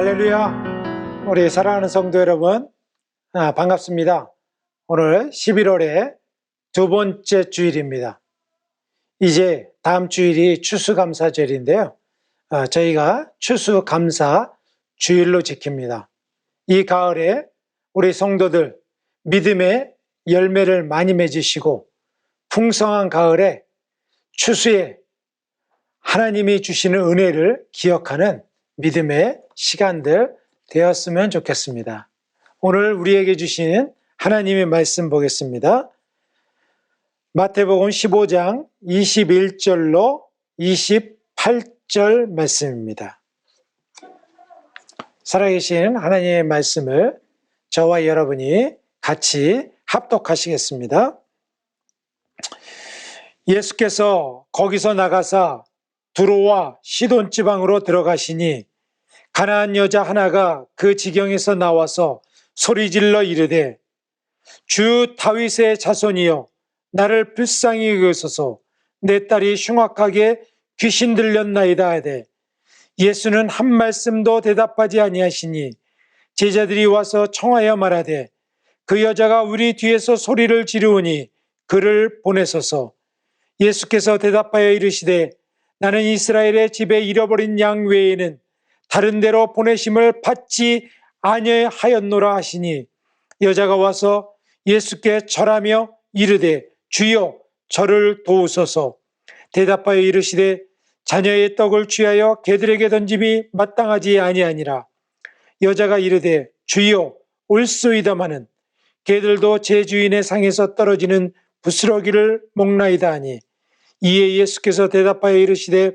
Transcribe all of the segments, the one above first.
할렐루야. 우리 사랑하는 성도 여러분, 반갑습니다. 오늘 11월의 두 번째 주일입니다. 이제 다음 주일이 추수감사절인데요. 저희가 추수감사 주일로 지킵니다. 이 가을에 우리 성도들 믿음의 열매를 많이 맺으시고 풍성한 가을에 추수에 하나님이 주시는 은혜를 기억하는 믿음의 시간들 되었으면 좋겠습니다. 오늘 우리에게 주시는 하나님의 말씀 보겠습니다. 마태복음 15장 21절로 28절 말씀입니다. 살아계신 하나님의 말씀을 저와 여러분이 같이 합독하시겠습니다. 예수께서 거기서 나가사 두로와 시돈 지방으로 들어가시니 가나안 여자 하나가 그 지경에서 나와서 소리질러 이르되 주 다윗의 자손이여 나를 불쌍히 여기소서 내 딸이 흉악하게 귀신 들렸나이다 하되 예수는 한 말씀도 대답하지 아니하시니 제자들이 와서 청하여 말하되 그 여자가 우리 뒤에서 소리를 지르오니 그를 보내소서. 예수께서 대답하여 이르시되 나는 이스라엘의 집에 잃어버린 양 외에는 다른 데로 보내심을 받지 아니하였노라 하시니 여자가 와서 예수께 절하며 이르되 주여 저를 도우소서. 대답하여 이르시되 자녀의 떡을 취하여 개들에게 던짐이 마땅하지 아니하니라. 여자가 이르되 주여 올소이다마는 개들도 제 주인의 상에서 떨어지는 부스러기를 먹나이다 하니 이에 예수께서 대답하여 이르시되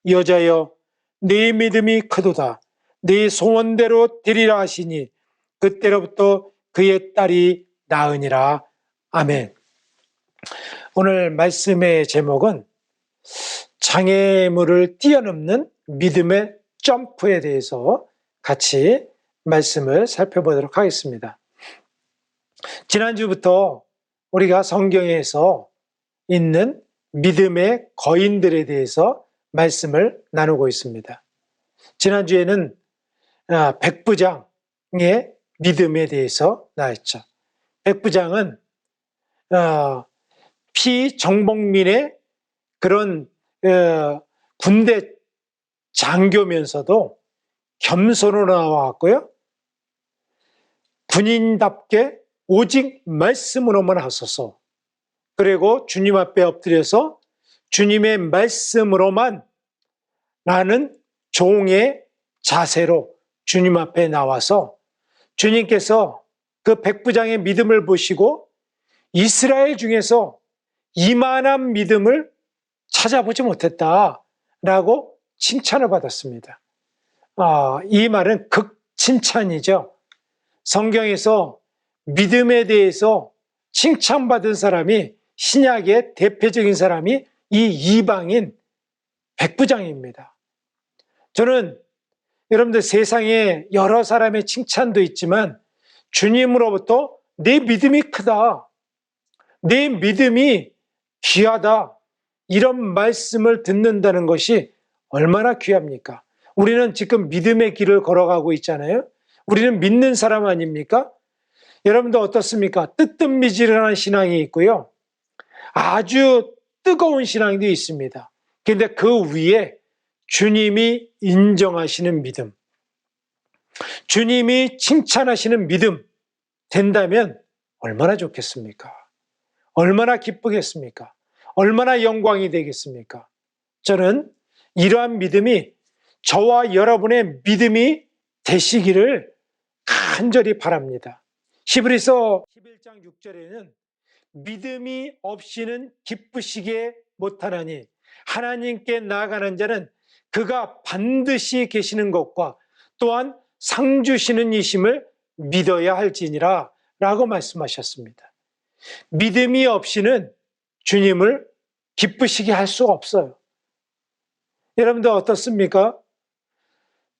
여자여 네 믿음이 크도다. 네 소원대로 되리라 하시니 그때로부터 그의 딸이 나으니라. 아멘. 오늘 말씀의 제목은 장애물을 뛰어넘는 믿음의 점프에 대해서 같이 말씀을 살펴보도록 하겠습니다. 지난주부터 우리가 성경에서 있는 믿음의 거인들에 대해서 말씀을 나누고 있습니다. 지난주에는 백부장의 믿음에 대해서 나왔죠. 백부장은 피정복민의 그런 군대 장교면서도 겸손으로 나왔고요. 군인답게 오직 말씀으로만 하소서. 그리고 주님 앞에 엎드려서 주님의 말씀으로만 나는 종의 자세로 주님 앞에 나와서 주님께서 그 백부장의 믿음을 보시고 이스라엘 중에서 이만한 믿음을 찾아보지 못했다라고 칭찬을 받았습니다. 이 말은 극칭찬이죠. 성경에서 믿음에 대해서 칭찬받은 사람이 신약의 대표적인 사람이 이 이방인 백부장입니다. 저는 여러분들 세상에 여러 사람의 칭찬도 있지만 주님으로부터 내 믿음이 크다, 내 믿음이 귀하다, 이런 말씀을 듣는다는 것이 얼마나 귀합니까? 우리는 지금 믿음의 길을 걸어가고 있잖아요. 우리는 믿는 사람 아닙니까? 여러분도 어떻습니까? 뜨뜻미지근한 신앙이 있고요. 아주 뜨거운 신앙도 있습니다. 그런데 그 위에 주님이 인정하시는 믿음, 주님이 칭찬하시는 믿음 된다면 얼마나 좋겠습니까? 얼마나 기쁘겠습니까? 얼마나 영광이 되겠습니까? 저는 이러한 믿음이 저와 여러분의 믿음이 되시기를 간절히 바랍니다. 히브리서 11장 6절에는 믿음이 없이는 기쁘시게 못하나니 하나님께 나아가는 자는 그가 반드시 계시는 것과 또한 상 주시는 이심을 믿어야 할지니라 라고 말씀하셨습니다. 믿음이 없이는 주님을 기쁘시게 할 수가 없어요. 여러분들 어떻습니까?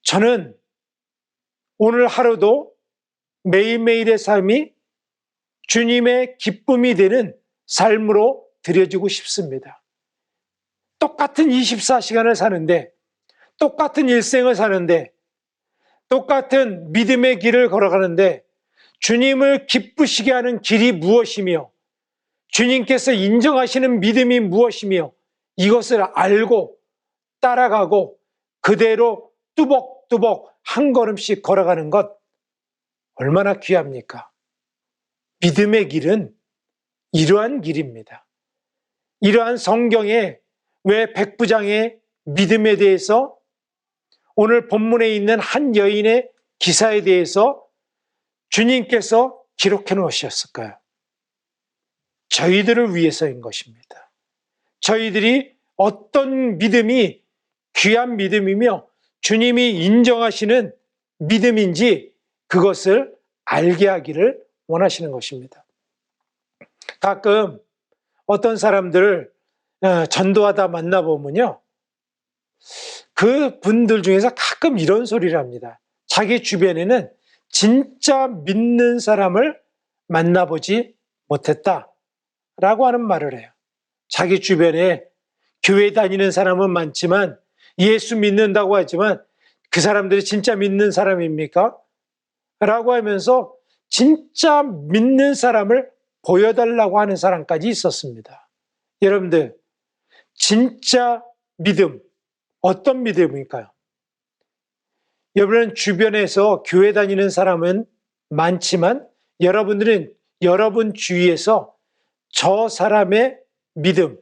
저는 오늘 하루도 매일매일의 삶이 주님의 기쁨이 되는 삶으로 드려지고 싶습니다. 똑같은 24시간을 사는데, 똑같은 일생을 사는데 똑같은 믿음의 길을 걸어가는데 주님을 기쁘시게 하는 길이 무엇이며 주님께서 인정하시는 믿음이 무엇이며 이것을 알고 따라가고 그대로 뚜벅뚜벅 한 걸음씩 걸어가는 것 얼마나 귀합니까? 믿음의 길은 이러한 길입니다. 이러한 성경에 왜 백부장의 믿음에 대해서 오늘 본문에 있는 한 여인의 기사에 대해서 주님께서 기록해 놓으셨을까요? 저희들을 위해서인 것입니다. 저희들이 어떤 믿음이 귀한 믿음이며 주님이 인정하시는 믿음인지 그것을 알게 하기를 원하시는 것입니다. 가끔 어떤 사람들을 전도하다 만나보면요, 그 분들 중에서 가끔 이런 소리를 합니다. 자기 주변에는 진짜 믿는 사람을 만나보지 못했다라고 하는 말을 해요. 자기 주변에 교회 다니는 사람은 많지만 예수 믿는다고 하지만 그 사람들이 진짜 믿는 사람입니까? 라고 하면서 진짜 믿는 사람을 보여달라고 하는 사람까지 있었습니다. 여러분들, 진짜 믿음, 어떤 믿음일까요? 여러분 주변에서 교회 다니는 사람은 많지만 여러분들은 여러분 주위에서 저 사람의 믿음,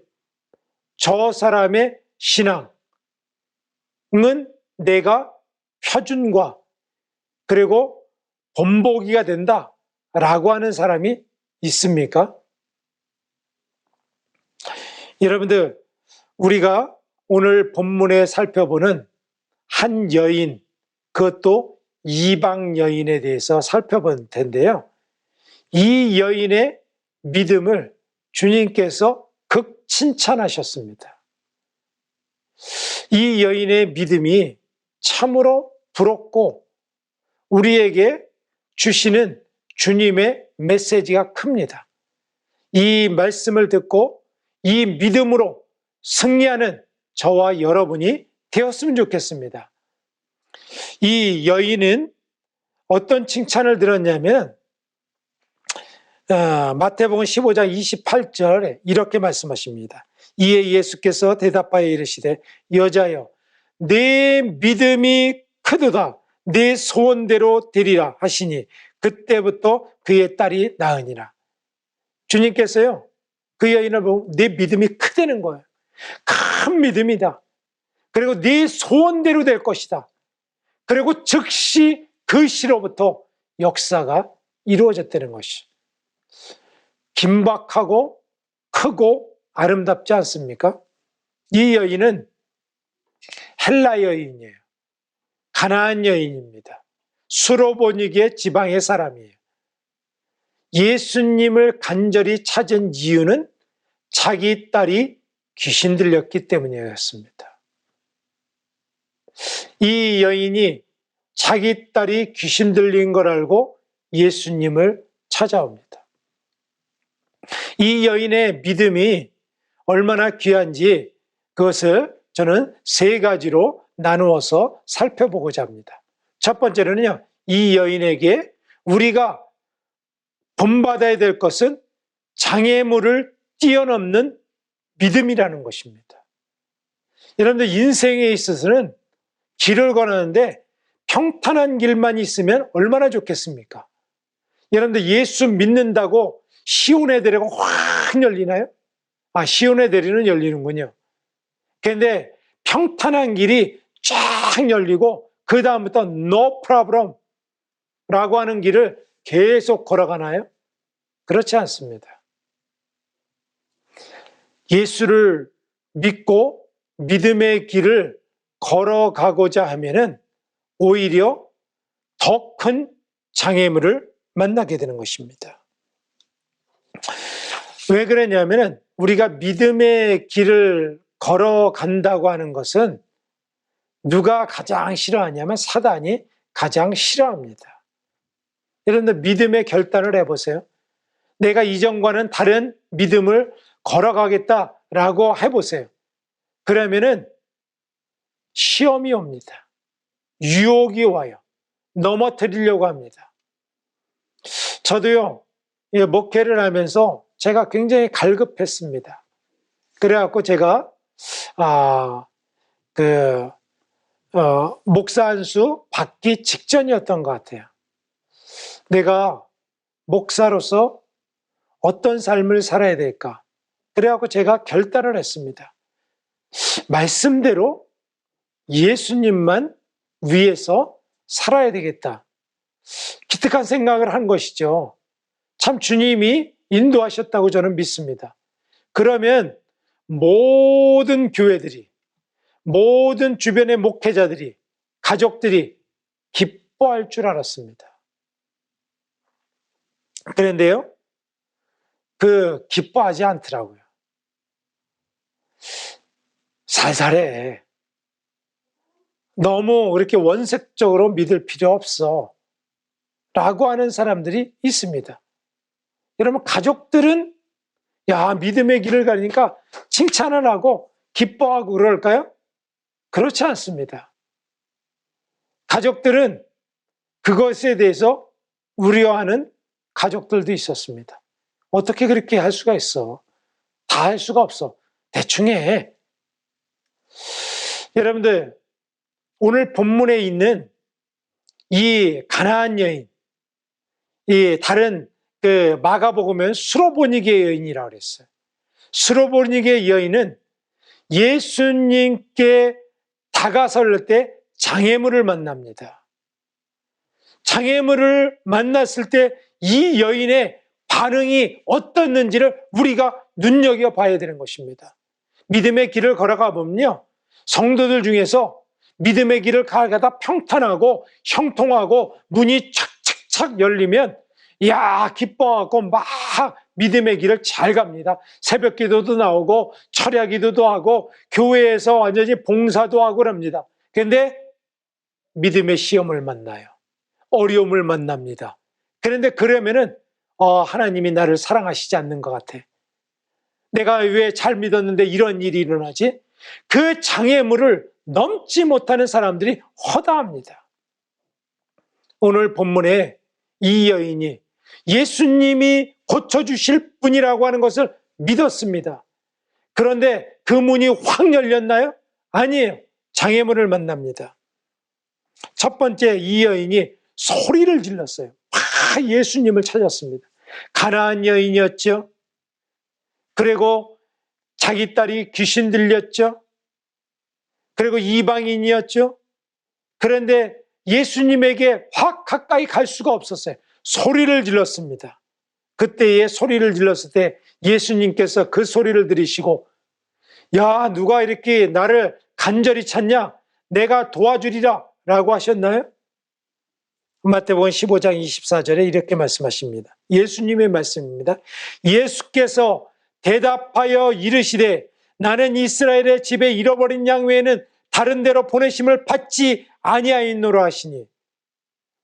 저 사람의 신앙은 내가 표준과 그리고 본보기가 된다라고 하는 사람이 있습니까? 여러분들, 우리가 오늘 본문에 살펴보는 한 여인, 그것도 이방 여인에 대해서 살펴볼 텐데요. 이 여인의 믿음을 주님께서 극칭찬하셨습니다. 이 여인의 믿음이 참으로 부럽고 우리에게 주시는 주님의 메시지가 큽니다. 이 말씀을 듣고 이 믿음으로 승리하는 저와 여러분이 되었으면 좋겠습니다. 이 여인은 어떤 칭찬을 들었냐면 마태복음 15장 28절에 이렇게 말씀하십니다. 이에 예수께서 대답하여 이르시되 여자여 내 믿음이 크도다 내 소원대로 되리라 하시니 그때부터 그의 딸이 나으니라. 주님께서요 그 여인을 보고 내 믿음이 크다는 거예요. 큰 믿음이다. 그리고 네 소원대로 될 것이다. 그리고 즉시 그 시로부터 역사가 이루어졌다는 것이 긴박하고 크고 아름답지 않습니까? 이 여인은 헬라 여인이에요. 가나안 여인입니다. 수로보니게 지방의 사람이에요. 예수님을 간절히 찾은 이유는 자기 딸이 귀신 들렸기 때문이었습니다. 이 여인이 자기 딸이 귀신 들린 걸 알고 예수님을 찾아옵니다. 이 여인의 믿음이 얼마나 귀한지 그것을 저는 세 가지로 나누어서 살펴보고자 합니다. 첫 번째로는요, 이 여인에게 우리가 본받아야 될 것은 장애물을 뛰어넘는 믿음이라는 것입니다. 여러분들 인생에 있어서는 길을 걸었는데 평탄한 길만 있으면 얼마나 좋겠습니까? 여러분들 예수 믿는다고 시온의 대로가 확 열리나요? 시온의 대로는 열리는군요. 그런데 평탄한 길이 쫙 열리고 그 다음부터 no problem 라고 하는 길을 계속 걸어가나요? 그렇지 않습니다. 예수를 믿고 믿음의 길을 걸어가고자 하면은 오히려 더 큰 장애물을 만나게 되는 것입니다. 왜 그러냐면은 우리가 믿음의 길을 걸어간다고 하는 것은 누가 가장 싫어하냐면 사단이 가장 싫어합니다. 여러분들 믿음의 결단을 해보세요. 내가 이전과는 다른 믿음을 걸어가겠다라고 해보세요. 그러면은 시험이 옵니다. 유혹이 와요. 넘어뜨리려고 합니다. 저도요, 목회를 하면서 제가 굉장히 갈급했습니다. 그래갖고 제가, 목사 안수 받기 직전이었던 것 같아요. 내가 목사로서 어떤 삶을 살아야 될까? 그래갖고 제가 결단을 했습니다. 말씀대로 예수님만 위해서 살아야 되겠다. 기특한 생각을 한 것이죠. 참 주님이 인도하셨다고 저는 믿습니다. 그러면 모든 교회들이, 모든 주변의 목회자들이, 가족들이 기뻐할 줄 알았습니다. 그런데요, 기뻐하지 않더라고요. 살살해. 너무 그렇게 원색적으로 믿을 필요 없어. 라고 하는 사람들이 있습니다. 여러분, 가족들은 믿음의 길을 가니까 칭찬을 하고 기뻐하고 그럴까요? 그렇지 않습니다. 가족들은 그것에 대해서 우려하는 가족들도 있었습니다. 어떻게 그렇게 할 수가 있어? 다 할 수가 없어. 대충 해. 여러분들, 오늘 본문에 있는 이 가나안 여인, 이 다른 마가복음은 수로보니게 여인이라고 그랬어요. 수로보니게 여인은 예수님께 다가설 때 장애물을 만납니다. 장애물을 만났을 때 이 여인의 반응이 어떻는지를 우리가 눈여겨봐야 되는 것입니다. 믿음의 길을 걸어가 보면요, 성도들 중에서 믿음의 길을 가다가 평탄하고 형통하고 문이 착착착 열리면 기뻐하고 막 믿음의 길을 잘 갑니다. 새벽 기도도 나오고 철야 기도도 하고 교회에서 완전히 봉사도 하고 그럽니다. 그런데 믿음의 시험을 만나요. 어려움을 만납니다. 그런데 그러면은 하나님이 나를 사랑하시지 않는 것 같아. 내가 왜 잘 믿었는데 이런 일이 일어나지? 그 장애물을 넘지 못하는 사람들이 허다합니다. 오늘 본문에 이 여인이 예수님이 고쳐주실 분이라고 하는 것을 믿었습니다. 그런데 그 문이 확 열렸나요? 아니에요. 장애물을 만납니다. 첫 번째, 이 여인이 소리를 질렀어요. 예수님을 찾았습니다. 가나안 여인이었죠. 그리고 자기 딸이 귀신 들렸죠. 그리고 이방인이었죠. 그런데 예수님에게 확 가까이 갈 수가 없었어요. 소리를 질렀습니다. 그때에 소리를 질렀을 때 예수님께서 그 소리를 들으시고, 누가 이렇게 나를 간절히 찾냐? 내가 도와주리라 라고 하셨나요? 마태복음 15장 24절에 이렇게 말씀하십니다. 예수님의 말씀입니다. 예수께서 대답하여 이르시되 나는 이스라엘의 집에 잃어버린 양 외에는 다른 데로 보내심을 받지 아니하였노라 하시니,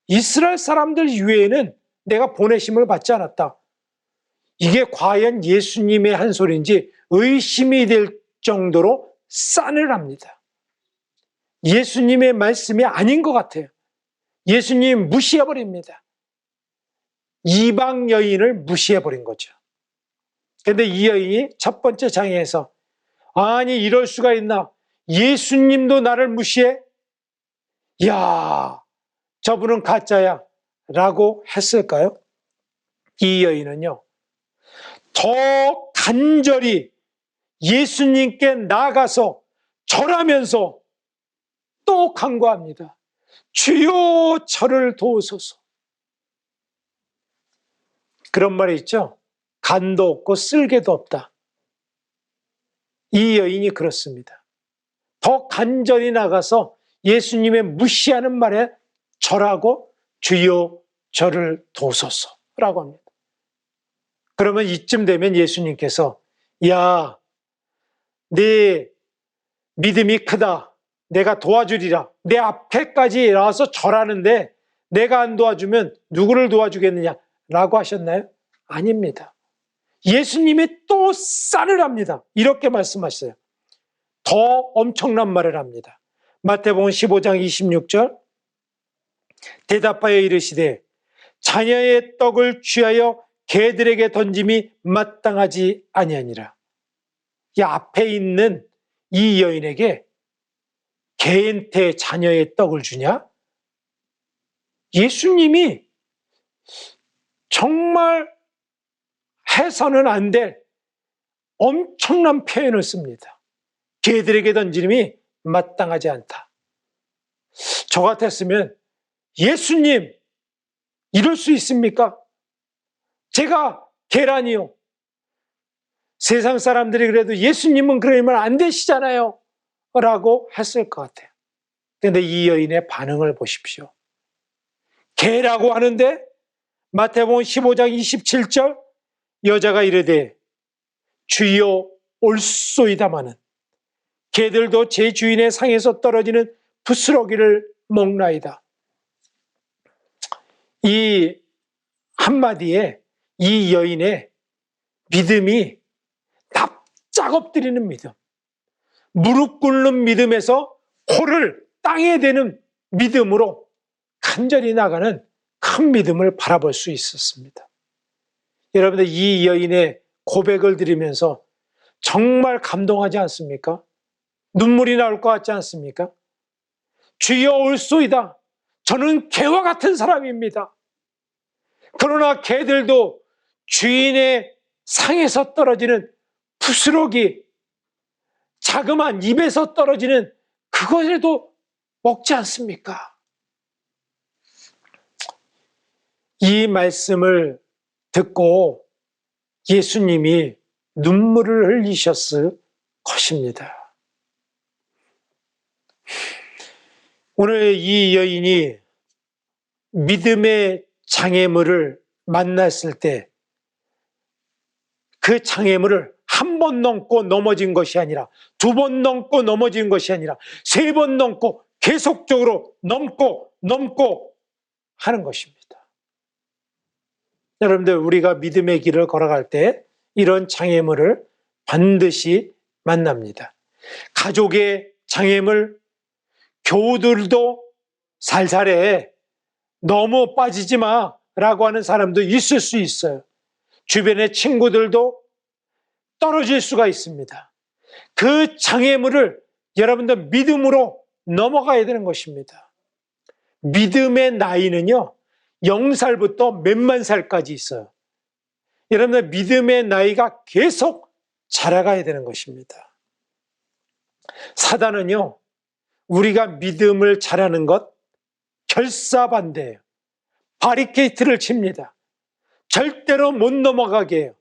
이스라엘 사람들 외에는 내가 보내심을 받지 않았다. 이게 과연 예수님의 한 소리인지 의심이 될 정도로 싸늘합니다. 예수님의 말씀이 아닌 것 같아요. 예수님 무시해버립니다. 이방 여인을 무시해버린 거죠. 그런데 이 여인이 첫 번째 장애에서, 아니 이럴 수가 있나? 예수님도 나를 무시해? 저분은 가짜야 라고 했을까요? 이 여인은요, 더 간절히 예수님께 나가서 절하면서 또 간구합니다. 주여 저를 도우소서. 그런 말이 있죠. 간도 없고 쓸개도 없다. 이 여인이 그렇습니다. 더 간절히 나가서 예수님의 무시하는 말에 절하고 주여 저를 도우소서라고 합니다. 그러면 이쯤 되면 예수님께서 네 믿음이 크다. 내가 도와주리라. 내 앞에까지 나와서 절하는데 내가 안 도와주면 누구를 도와주겠느냐라고 하셨나요? 아닙니다. 예수님이 또 싸늘합니다. 이렇게 말씀하셨어요. 더 엄청난 말을 합니다. 마태복음 15장 26절 대답하여 이르시되 자녀의 떡을 취하여 개들에게 던짐이 마땅하지 아니하니라. 이 앞에 있는 이 여인에게 개한테 자녀의 떡을 주냐? 예수님이 정말 해서는 안 될 엄청난 표현을 씁니다. 개들에게 던짐이 마땅하지 않다. 저 같았으면 예수님 이럴 수 있습니까? 제가 개라니요. 세상 사람들이 그래도 예수님은 그러면 안 되시잖아요 라고 했을 것 같아요. 그런데 이 여인의 반응을 보십시오. 개라고 하는데 마태복음 15장 27절 여자가 이르되 주여 올소이다마는 개들도 제 주인의 상에서 떨어지는 부스러기를 먹나이다. 이 한마디에 이 여인의 믿음이 납작 엎드리는 믿음, 무릎 꿇는 믿음에서 코를 땅에 대는 믿음으로 간절히 나가는 큰 믿음을 바라볼 수 있었습니다. 여러분들 이 여인의 고백을 들으면서 정말 감동하지 않습니까? 눈물이 나올 것 같지 않습니까? 주여 올소이다. 저는 개와 같은 사람입니다. 그러나 개들도 주인의 상에서 떨어지는 부스러기, 자그마한 입에서 떨어지는 그것에도 먹지 않습니까? 이 말씀을 듣고 예수님이 눈물을 흘리셨을 것입니다. 오늘 이 여인이 믿음의 장애물을 만났을 때 그 장애물을 한 번 넘고 넘어진 것이 아니라 두 번 넘고 넘어진 것이 아니라 세 번 넘고 계속적으로 넘고 하는 것입니다. 여러분들 우리가 믿음의 길을 걸어갈 때 이런 장애물을 반드시 만납니다. 가족의 장애물, 교우들도 살살해 너무 빠지지 마라고 하는 사람도 있을 수 있어요. 주변의 친구들도 떨어질 수가 있습니다. 그 장애물을 여러분들 믿음으로 넘어가야 되는 것입니다. 믿음의 나이는요 0살부터 몇만 살까지 있어요. 여러분들 믿음의 나이가 계속 자라가야 되는 것입니다. 사단은요 우리가 믿음을 자라는 것 결사반대예요. 바리케이트를 칩니다. 절대로 못 넘어가게 해요.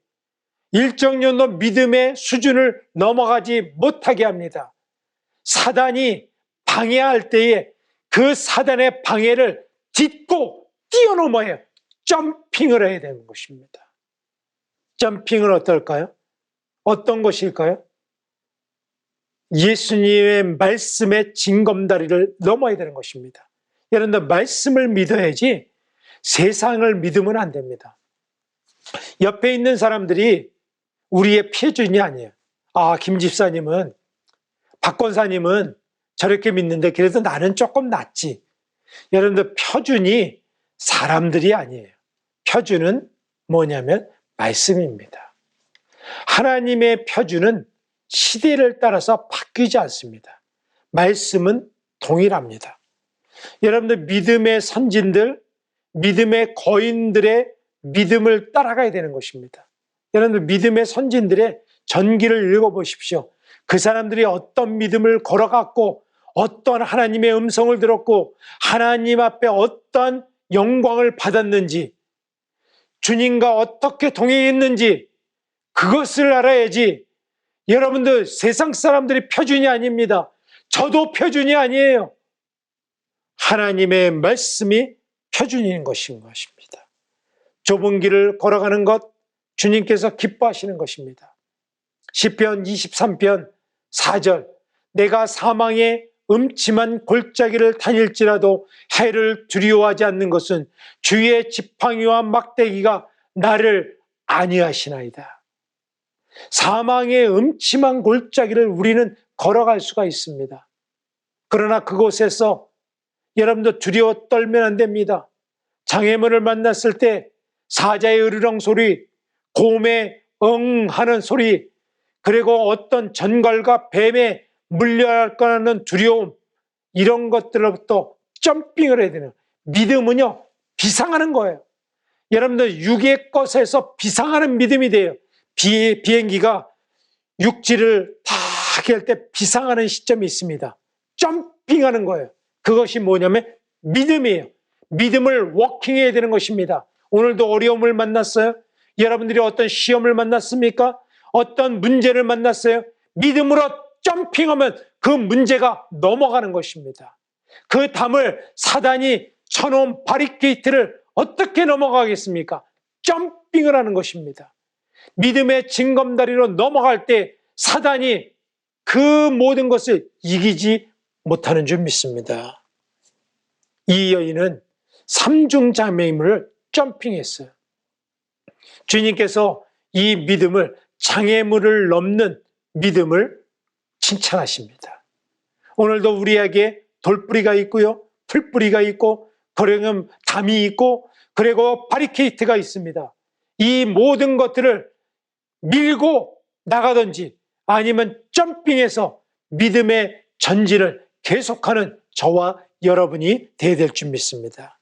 일정 정도 믿음의 수준을 넘어가지 못하게 합니다. 사단이 방해할 때에 그 사단의 방해를 딛고 뛰어넘어야 점핑을 해야 되는 것입니다. 점핑은 어떨까요? 어떤 것일까요? 예수님의 말씀의 징검다리를 넘어야 되는 것입니다. 여러분들 말씀을 믿어야지 세상을 믿으면 안 됩니다. 옆에 있는 사람들이 우리의 표준이 아니에요. 아, 김 집사님은, 박 권사님은 저렇게 믿는데 그래도 나는 조금 낫지. 여러분들 표준이 사람들이 아니에요. 표준은 뭐냐면 말씀입니다. 하나님의 표준은 시대를 따라서 바뀌지 않습니다. 말씀은 동일합니다. 여러분들 믿음의 선진들, 믿음의 거인들의 믿음을 따라가야 되는 것입니다. 여러분들 믿음의 선진들의 전기를 읽어보십시오. 그 사람들이 어떤 믿음을 걸어갔고 어떤 하나님의 음성을 들었고 하나님 앞에 어떤 영광을 받았는지 주님과 어떻게 동행했는지 그것을 알아야지. 여러분들 세상 사람들이 표준이 아닙니다. 저도 표준이 아니에요. 하나님의 말씀이 표준인 것입니다. 좁은 길을 걸어가는 것 주님께서 기뻐하시는 것입니다. 시편 23편 4절 내가 사망의 음침한 골짜기를 다닐지라도 해를 두려워하지 않는 것은 주의 지팡이와 막대기가 나를 안위하시나이다. 사망의 음침한 골짜기를 우리는 걸어갈 수가 있습니다. 그러나 그곳에서 여러분도 두려워 떨면 안 됩니다. 장애물을 만났을 때 사자의 으르렁 소리, 곰의 응 하는 소리, 그리고 어떤 전갈과 뱀에 물려할 거라는 두려움, 이런 것들로부터 점핑을 해야 되는, 믿음은요 비상하는 거예요. 여러분들 육의 것에서 비상하는 믿음이 돼요. 비행기가 육지를 다 할 때 비상하는 시점이 있습니다. 점핑하는 거예요. 그것이 뭐냐면 믿음이에요. 믿음을 워킹해야 되는 것입니다. 오늘도 어려움을 만났어요? 여러분들이 어떤 시험을 만났습니까? 어떤 문제를 만났어요? 믿음으로 점핑하면 그 문제가 넘어가는 것입니다. 그 담을 사단이 쳐놓은 바리케이트를 어떻게 넘어가겠습니까? 점핑을 하는 것입니다. 믿음의 징검다리로 넘어갈 때 사단이 그 모든 것을 이기지 못하는 줄 믿습니다. 이 여인은 삼중장애물을 점핑했어요. 주님께서 이 믿음을, 장애물을 넘는 믿음을 칭찬하십니다. 오늘도 우리에게 돌뿌리가 있고요, 풀뿌리가 있고, 그리고 담이 있고, 그리고 바리케이트가 있습니다. 이 모든 것들을 밀고 나가든지 아니면 점핑해서 믿음의 전진을 계속하는 저와 여러분이 되어야 될 줄 믿습니다.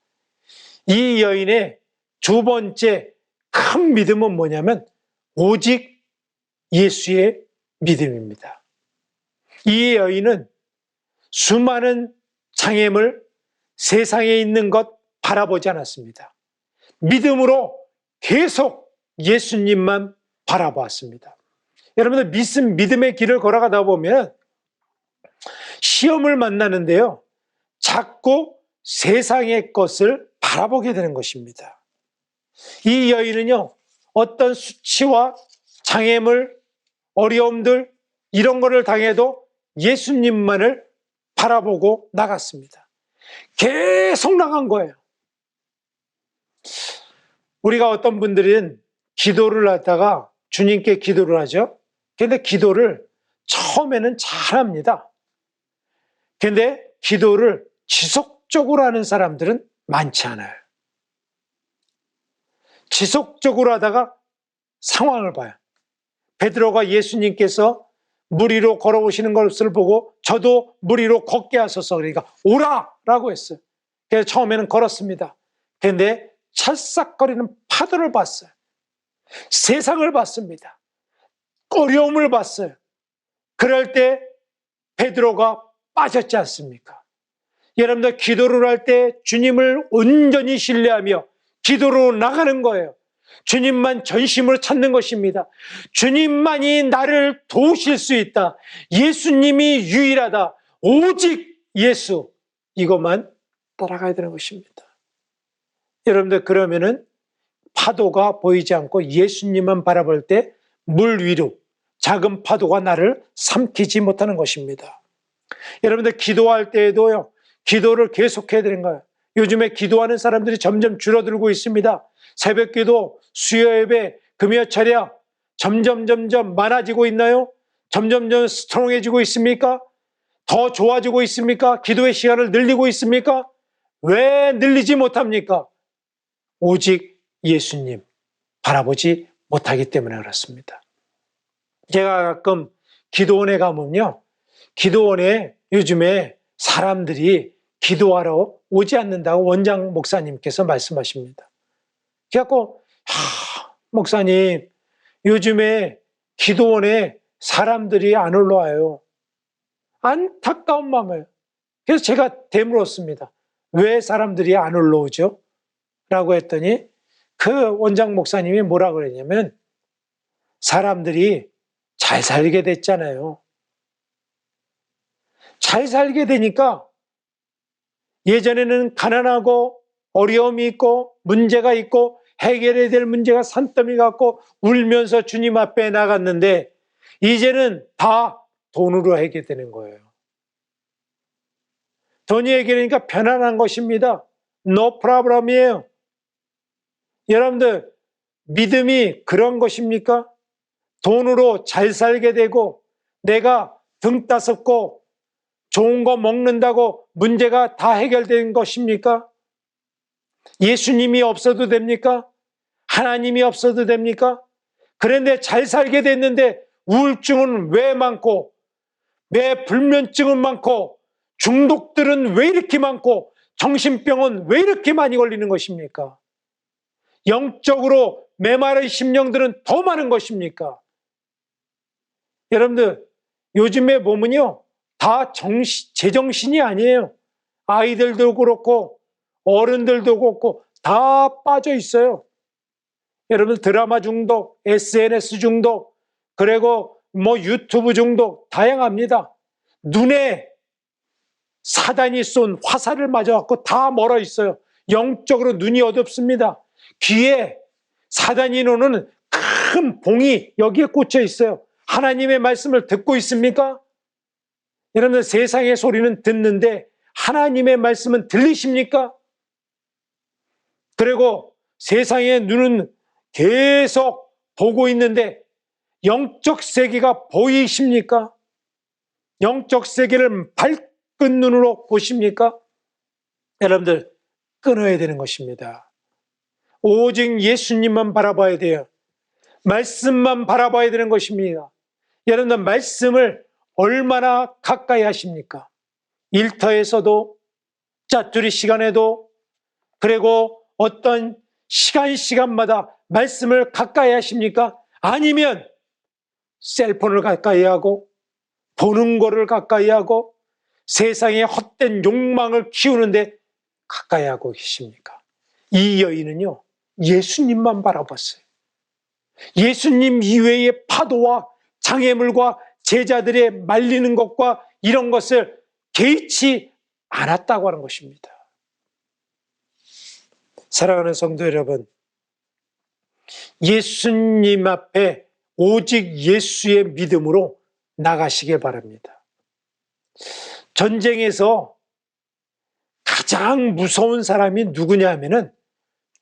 이 여인의 두 번째 큰 믿음은 뭐냐면 오직 예수의 믿음입니다. 이 여인은 수많은 장애물, 세상에 있는 것 바라보지 않았습니다. 믿음으로 계속 예수님만 바라보았습니다. 여러분들 믿음의 길을 걸어가다 보면 시험을 만나는데요, 자꾸 세상의 것을 바라보게 되는 것입니다. 이 여인은요, 어떤 수치와 장애물, 어려움들, 이런 거를 당해도 예수님만을 바라보고 나갔습니다. 계속 나간 거예요. 우리가 어떤 분들은 기도를 하다가 주님께 기도를 하죠. 근데 기도를 처음에는 잘합니다. 근데 기도를 지속적으로 하는 사람들은 많지 않아요. 지속적으로 하다가 상황을 봐요. 베드로가 예수님께서 물 위로 걸어오시는 것을 보고 저도 물 위로 걷게 하소서, 그러니까 오라라고 했어요. 그래서 처음에는 걸었습니다. 그런데 찰싹거리는 파도를 봤어요. 세상을 봤습니다. 어려움을 봤어요. 그럴 때 베드로가 빠졌지 않습니까? 여러분들 기도를 할 때 주님을 온전히 신뢰하며 기도로 나가는 거예요. 주님만 전심으로 찾는 것입니다. 주님만이 나를 도우실 수 있다. 예수님이 유일하다. 오직 예수. 이것만 따라가야 되는 것입니다. 여러분들 그러면은 파도가 보이지 않고 예수님만 바라볼 때 물 위로 작은 파도가 나를 삼키지 못하는 것입니다. 여러분들 기도할 때에도요, 기도를 계속해야 되는 거예요. 요즘에 기도하는 사람들이 점점 줄어들고 있습니다. 새벽기도, 수요예배, 금요철야 점점 많아지고 있나요? 점점 스트롱해지고 있습니까? 더 좋아지고 있습니까? 기도의 시간을 늘리고 있습니까? 왜 늘리지 못합니까? 오직 예수님 바라보지 못하기 때문에 그렇습니다. 제가 가끔 기도원에 가면요, 기도원에 요즘에 사람들이 기도하러 오지 않는다고 원장 목사님께서 말씀하십니다. 그래갖고 목사님, 요즘에 기도원에 사람들이 안 올라와요. 안타까운 마음이에요. 그래서 제가 되물었습니다. 왜 사람들이 안 올라오죠? 라고 했더니 그 원장 목사님이 뭐라 그랬냐면, 사람들이 잘 살게 됐잖아요. 잘 살게 되니까 예전에는 가난하고 어려움이 있고 문제가 있고 해결해야 될 문제가 산더미 같고 울면서 주님 앞에 나갔는데 이제는 다 돈으로 해결되는 거예요. 돈이 해결되니까 편안한 것입니다. No problem이에요. 여러분들 믿음이 그런 것입니까? 돈으로 잘 살게 되고 내가 등 따숩고 좋은 거 먹는다고 문제가 다 해결된 것입니까? 예수님이 없어도 됩니까? 하나님이 없어도 됩니까? 그런데 잘 살게 됐는데 우울증은 왜 많고, 왜 불면증은 많고, 중독들은 왜 이렇게 많고, 정신병은 왜 이렇게 많이 걸리는 것입니까? 영적으로 메마른 심령들은 더 많은 것입니까? 여러분들, 요즘에 보면요, 다 제정신이 아니에요. 아이들도 그렇고 어른들도 그렇고 다 빠져 있어요. 여러분, 드라마 중독, SNS 중독, 그리고 유튜브 중독 다양합니다. 눈에 사단이 쏜 화살을 맞아갖고 다 멀어 있어요. 영적으로 눈이 어둡습니다. 귀에 사단이 노는 큰 봉이 여기에 꽂혀 있어요. 하나님의 말씀을 듣고 있습니까? 여러분들, 세상의 소리는 듣는데 하나님의 말씀은 들리십니까? 그리고 세상의 눈은 계속 보고 있는데 영적 세계가 보이십니까? 영적 세계를 밝은 눈으로 보십니까? 여러분들, 끊어야 되는 것입니다. 오직 예수님만 바라봐야 돼요. 말씀만 바라봐야 되는 것입니다. 여러분들, 말씀을 얼마나 가까이 하십니까? 일터에서도, 짜투리 시간에도, 그리고 어떤 시간마다 말씀을 가까이 하십니까? 아니면 셀폰을 가까이 하고, 보는 거를 가까이 하고, 세상의 헛된 욕망을 키우는데 가까이 하고 계십니까? 이 여인은요, 예수님만 바라봤어요. 예수님 이외의 파도와 장애물과 제자들의 말리는 것과 이런 것을 개의치 않았다고 하는 것입니다. 사랑하는 성도 여러분, 예수님 앞에 오직 예수의 믿음으로 나가시길 바랍니다. 전쟁에서 가장 무서운 사람이 누구냐 하면은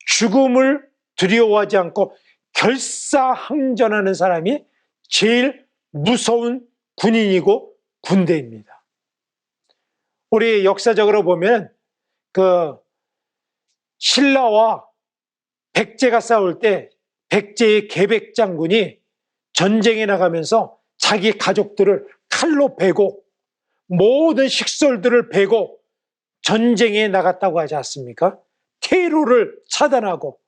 죽음을 두려워하지 않고 결사항전하는 사람이 제일 무서운 군인이고 군대입니다. 우리 역사적으로 보면 신라와 백제가 싸울 때 백제의 계백 장군이 전쟁에 나가면서 자기 가족들을 칼로 베고 모든 식솔들을 베고 전쟁에 나갔다고 하지 않습니까? 테러를 차단하고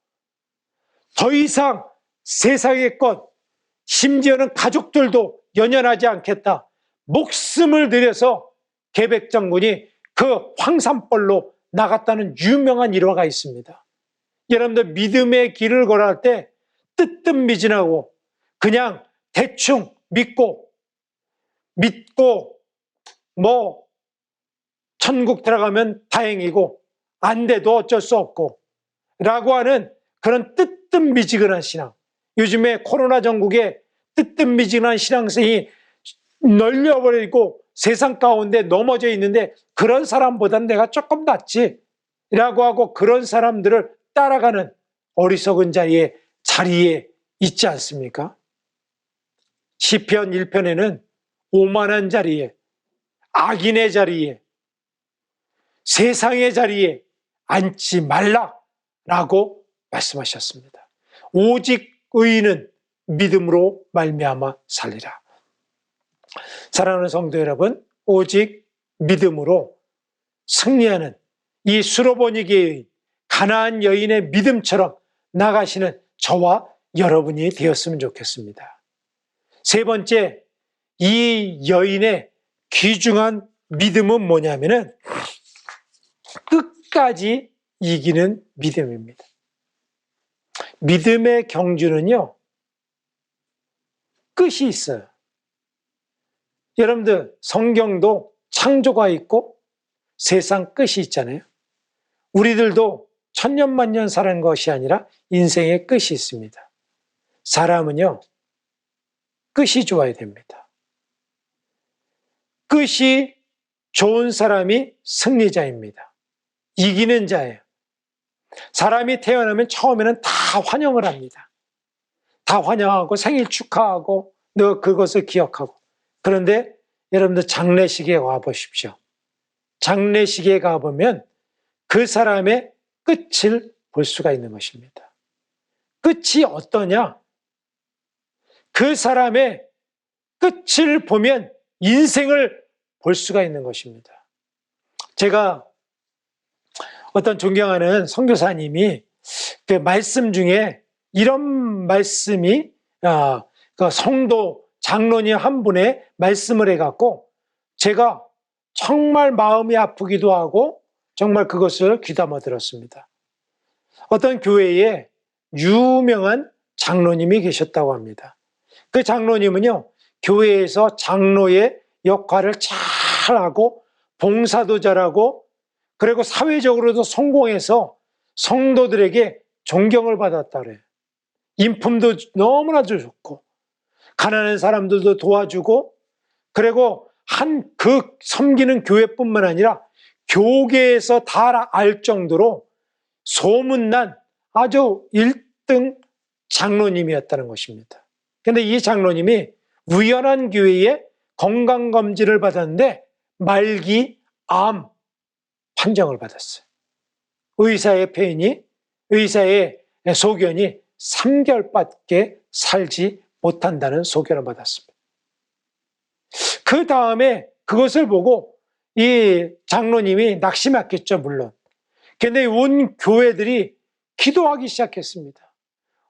더 이상 세상의 것, 심지어는 가족들도 연연하지 않겠다. 목숨을 들여서 계백 장군이 그 황산벌로 나갔다는 유명한 일화가 있습니다. 여러분들, 믿음의 길을 걸어갈 때 뜨뜻미진하고 그냥 대충 믿고 천국 들어가면 다행이고 안 돼도 어쩔 수 없고 라고 하는 그런 뜨뜻미지근한 신앙. 요즘에 코로나 전국에 뜨뜻미지근한 신앙성이 널려버리고 세상 가운데 넘어져 있는데 그런 사람보다는 내가 조금 낫지 라고 하고 그런 사람들을 따라가는 어리석은 자의 자리에 있지 않습니까? 시편 1편에는 오만한 자리에, 악인의 자리에, 세상의 자리에 앉지 말라라고 말씀하셨습니다. 오직 의인은 믿음으로 말미암아 살리라. 사랑하는 성도 여러분, 오직 믿음으로 승리하는 이 수로보니게의 가나안 여인의 믿음처럼 나가시는 저와 여러분이 되었으면 좋겠습니다. 세 번째, 이 여인의 귀중한 믿음은 뭐냐면은 끝까지 이기는 믿음입니다. 믿음의 경주는요, 끝이 있어요. 여러분들, 성경도 창조가 있고 세상 끝이 있잖아요. 우리들도 천년만년 사는 것이 아니라 인생의 끝이 있습니다. 사람은요, 끝이 좋아야 됩니다. 끝이 좋은 사람이 승리자입니다. 이기는 자예요. 사람이 태어나면 처음에는 다 환영을 합니다. 다 환영하고 생일 축하하고 너 그것을 기억하고. 그런데 여러분들 장례식에 와보십시오. 장례식에 가보면 그 사람의 끝을 볼 수가 있는 것입니다. 끝이 어떠냐? 그 사람의 끝을 보면 인생을 볼 수가 있는 것입니다. 제가 어떤 존경하는 선교사님이 그 말씀 중에 이런 말씀이 그 성도 장로님 한 분의 말씀을 해갖고 제가 정말 마음이 아프기도 하고 정말 그것을 귀담아 들었습니다. 어떤 교회에 유명한 장로님이 계셨다고 합니다. 그 장로님은요, 교회에서 장로의 역할을 잘하고 봉사도 잘하고 그리고 사회적으로도 성공해서 성도들에게 존경을 받았다 그래요. 인품도 너무나도 좋고 가난한 사람들도 도와주고 그리고 그 섬기는 교회뿐만 아니라 교계에서 다 알 정도로 소문난 아주 1등 장로님이었다는 것입니다. 그런데 이 장로님이 우연한 교회에 건강검진을 받았는데 말기 암 판정을 받았어요. 의사의 소견이 3개월밖에 살지 못한다는 소견을 받았습니다. 그 다음에 그것을 보고 이 장로님이 낙심했겠죠, 물론. 그런데 온 교회들이 기도하기 시작했습니다.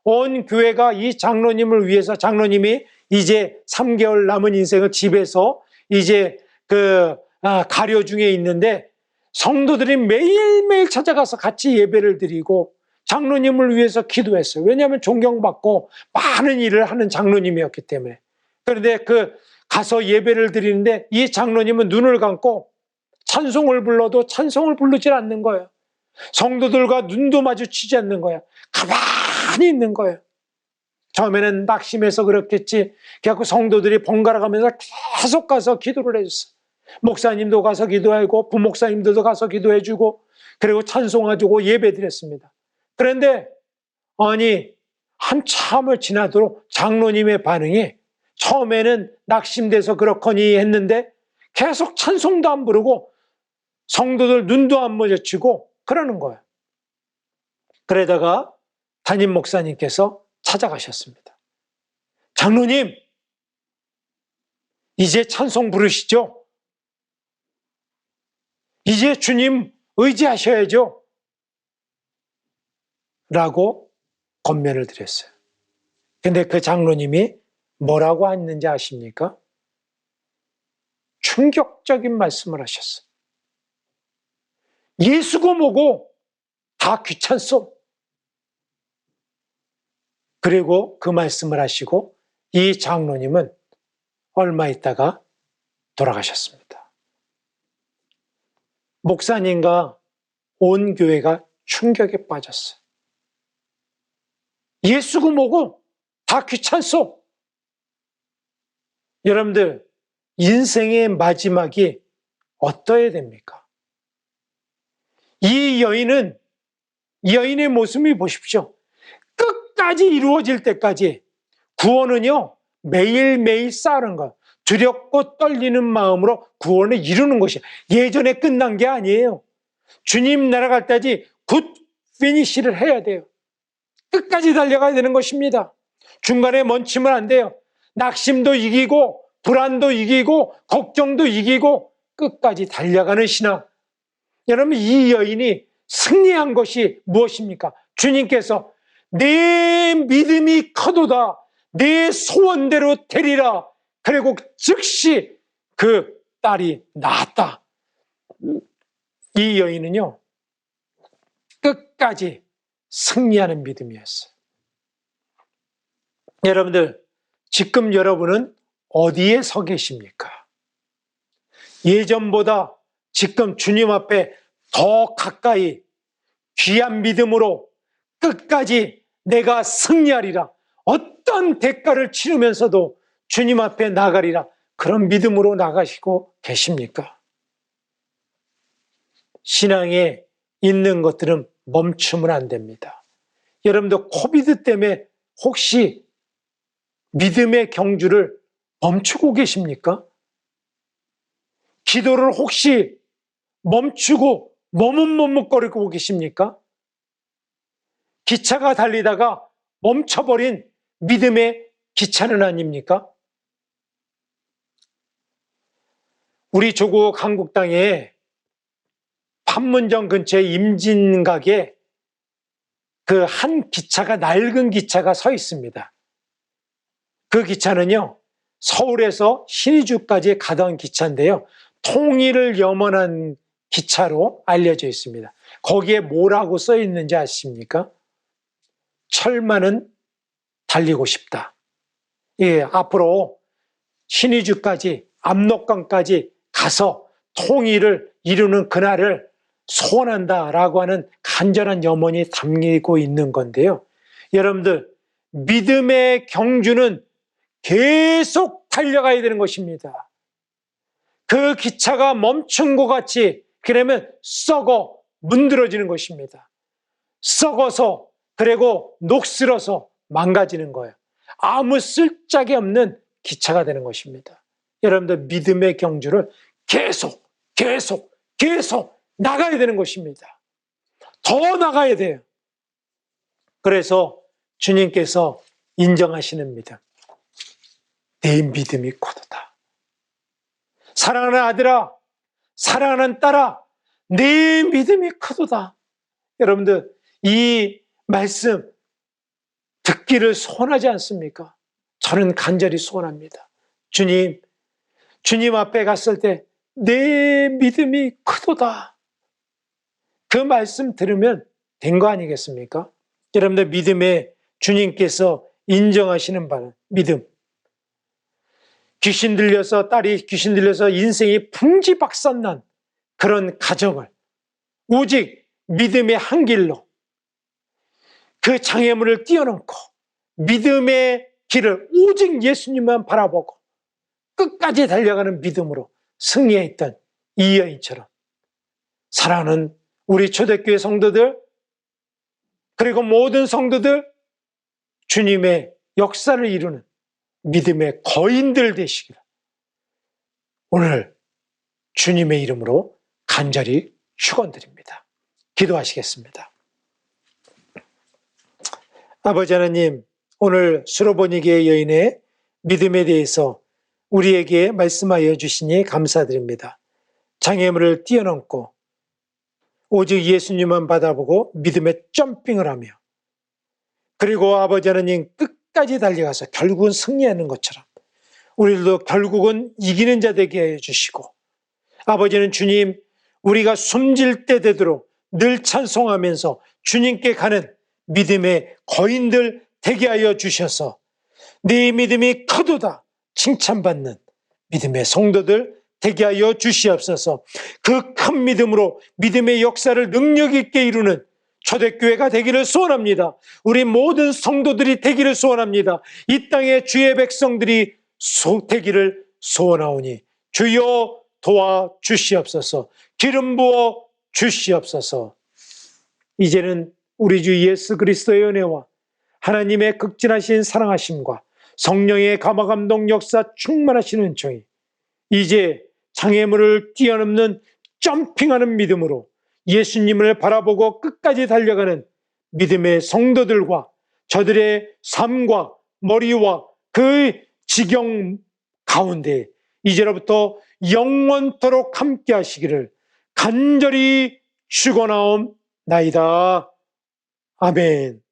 온 교회가 이 장로님을 위해서, 장로님이 이제 3개월 남은 인생을 집에서 이제 가려 중에 있는데 성도들이 매일매일 찾아가서 같이 예배를 드리고 장로님을 위해서 기도했어요. 왜냐하면 존경받고 많은 일을 하는 장로님이었기 때문에. 그런데 가서 예배를 드리는데 이 장로님은 눈을 감고 찬송을 불러도 찬송을 부르질 않는 거예요. 성도들과 눈도 마주치지 않는 거예요. 가만히 있는 거예요. 처음에는 낙심해서 그렇겠지. 그래서 성도들이 번갈아 가면서 계속 가서 기도를 해줬어요. 목사님도 가서 기도하고 부목사님들도 가서 기도해주고 그리고 찬송해주고 예배드렸습니다. 그런데 한참을 지나도록 장로님의 반응이 처음에는 낙심돼서 그렇거니 했는데 계속 찬송도 안 부르고 성도들 눈도 안 마주치고 그러는 거예요. 그러다가 담임 목사님께서 찾아가셨습니다. 장로님, 이제 찬송 부르시죠? 이제 주님 의지하셔야죠? 라고 권면을 드렸어요. 근데 그 장로님이 뭐라고 했는지 아십니까? 충격적인 말씀을 하셨어요. 예수고 뭐고 다 귀찮소. 그리고 그 말씀을 하시고 이 장로님은 얼마 있다가 돌아가셨습니다. 목사님과 온 교회가 충격에 빠졌어요. 예수고 뭐고 다 귀찮소. 여러분들, 인생의 마지막이 어떠해야 됩니까? 이 여인의 모습을 보십시오. 끝까지 이루어질 때까지 구원은요, 매일매일 쌓는 거예요. 두렵고 떨리는 마음으로 구원을 이루는 것이에요. 예전에 끝난 게 아니에요. 주님 날아갈 때까지 굿 피니시를 해야 돼요. 끝까지 달려가야 되는 것입니다. 중간에 멈추면 안 돼요. 낙심도 이기고 불안도 이기고 걱정도 이기고 끝까지 달려가는 신앙. 여러분, 이 여인이 승리한 것이 무엇입니까? 주님께서 내 믿음이 커도다 내 소원대로 되리라. 그리고 즉시 그 딸이 낳았다. 이 여인은요, 끝까지 승리하는 믿음이었어요. 여러분들, 지금 여러분은 어디에 서 계십니까? 예전보다 지금 주님 앞에 더 가까이 귀한 믿음으로 끝까지 내가 승리하리라, 어떤 대가를 치르면서도 주님 앞에 나가리라, 그런 믿음으로 나가시고 계십니까? 신앙에 있는 것들은 멈추면 안 됩니다. 여러분들 코비드 때문에 혹시 믿음의 경주를 멈추고 계십니까? 기도를 혹시 멈추고 머뭇머뭇거리고 계십니까? 기차가 달리다가 멈춰버린 믿음의 기차는 아닙니까? 우리 조국 한국 땅에 판문점 근처에 임진각에 그 한 기차가, 낡은 기차가 서 있습니다. 그 기차는요, 서울에서 신의주까지 가던 기차인데요, 통일을 염원한 기차로 알려져 있습니다. 거기에 뭐라고 써 있는지 아십니까? 철만은 달리고 싶다. 예, 앞으로 신의주까지, 압록강까지 가서 통일을 이루는 그날을 소원한다라고 하는 간절한 염원이 담기고 있는 건데요. 여러분들, 믿음의 경주는 계속 달려가야 되는 것입니다. 그 기차가 멈춘 것 같이 그러면 썩어 문드러지는 것입니다. 썩어서, 그리고 녹슬어서 망가지는 거예요. 아무 쓸짝이 없는 기차가 되는 것입니다. 여러분들, 믿음의 경주를 계속 나가야 되는 것입니다. 더 나가야 돼요. 그래서 주님께서 인정하시는 믿음, 내 믿음이 고도다. 사랑하는 아들아, 사랑하는 딸아, 내 믿음이 크도다. 여러분들, 이 말씀 듣기를 소원하지 않습니까? 저는 간절히 소원합니다. 주님 앞에 갔을 때 내 믿음이 크도다. 그 말씀 들으면 된 거 아니겠습니까? 여러분들, 믿음에 주님께서 인정하시는 바는 믿음. 딸이 귀신 들려서 인생이 풍지박산난 그런 가정을 오직 믿음의 한 길로 그 장애물을 뛰어넘고 믿음의 길을 오직 예수님만 바라보고 끝까지 달려가는 믿음으로 승리했던 이 여인처럼 사랑하는 우리 초대교회 성도들, 그리고 모든 성도들, 주님의 역사를 이루는 믿음의 거인들 되시기를 오늘 주님의 이름으로 간절히 축원드립니다. 기도하시겠습니다. 아버지 하나님, 오늘 수로보니게의 여인의 믿음에 대해서 우리에게 말씀하여 주시니 감사드립니다. 장애물을 뛰어넘고 오직 예수님만 바라보고 믿음에 점핑을 하며, 그리고 아버지 하나님 끝까지 달려가서 결국은 승리하는 것처럼 우리들도 결국은 이기는 자 되게 해 주시고, 아버지는 주님, 우리가 숨질 때 되도록 늘 찬송하면서 주님께 가는 믿음의 거인들 되게 하여 주셔서 네 믿음이 크도다 칭찬받는 믿음의 성도들 되게 하여 주시옵소서. 그 큰 믿음으로 믿음의 역사를 능력 있게 이루는 초대교회가 되기를 소원합니다. 우리 모든 성도들이 되기를 소원합니다. 이 땅의 주의 백성들이 되기를 소원하오니 주여 도와주시옵소서. 기름 부어 주시옵소서. 이제는 우리 주 예수 그리스도의 은혜와 하나님의 극진하신 사랑하심과 성령의 감화감동 역사 충만하신 은총이 이제 장애물을 뛰어넘는 점핑하는 믿음으로 예수님을 바라보고 끝까지 달려가는 믿음의 성도들과 저들의 삶과 머리와 그 지경 가운데 이제로부터 영원토록 함께 하시기를 간절히 축원하옵나이다. 아멘.